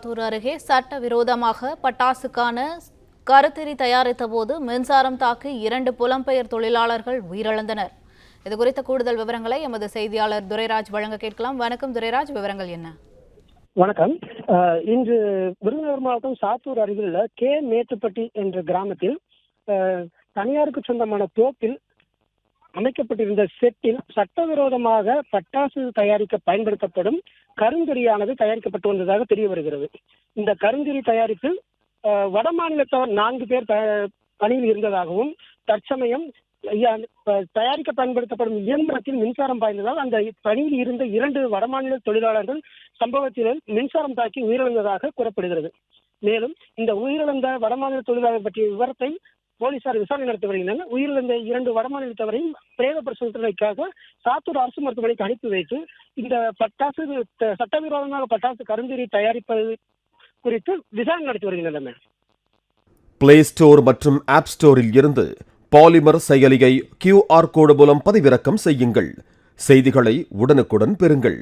சாத்தூர் அருகே சட்டவிரோதமாக பட்டாசுக்கான கருத்திரி தயாரித்த போது மின்சாரம் தாக்கி 2 புலம்பெயர் தொழிலாளர்கள் உயிரிழந்தனர். இதுகுறித்த கூடுதல் விவரங்களை எமது செய்தியாளர் துரைராஜ் வழங்க கேட்கலாம். வணக்கம் துரைராஜ், விவரங்கள் என்ன? வணக்கம். இன்று விருதுநகர் மாவட்டம் சாத்தூர் அருகில் உள்ள கே மேட்டுப்பட்டி என்ற கிராமத்தில் தனியாருக்கு சொந்தமான தோப்பில் அமைக்கப்பட்டிருந்த செட்டில் சட்டவிரோதமாக பட்டாசு தயாரிக்க பயன்படுத்தப்படும் கருங்கரியானது தயாரிக்கப்பட்டு வந்ததாக தெரிய வருகிறது. இந்த கருங்கரி தயாரிப்பில் வடமாநிலத்தவர் 4 பேர் பணியில் இருந்ததாகவும், தற்சமயம் தயாரிக்க பயன்படுத்தப்படும் இயந்திரத்தில் மின்சாரம் பாய்ந்ததால் அந்த பணியில் இருந்த 2 வடமாநில தொழிலாளர்கள் சம்பவத்தில் மின்சாரம் தாக்கி உயிரிழந்ததாக கூறப்படுகிறது. மேலும் இந்த உயிரிழந்த வடமாநில தொழிலாளர் பற்றிய விவரத்தை போலீசார் விசாரணை நடத்தி வருகின்றனர். உயிரிழந்த 2 வடமாநிலத்தவரையும் பிரேத பரிசோதனைக்காக சாத்தூர் அரசு மருத்துவமனைக்கு அனுப்பி வைத்து இந்த பட்டாசு சட்டவிரோதமாக பட்டாசு கருங்கரி தயாரிப்பது குறித்து விசாரணை நடத்தி வருகின்றனர். பிளே ஸ்டோர் மற்றும் ஆப் ஸ்டோரில் இருந்து பாலிமர் செயலியை QR கோடு மூலம் பதிவிறக்கம் செய்யுங்கள். செய்திகளை உடனுக்குடன் பெறுங்கள்.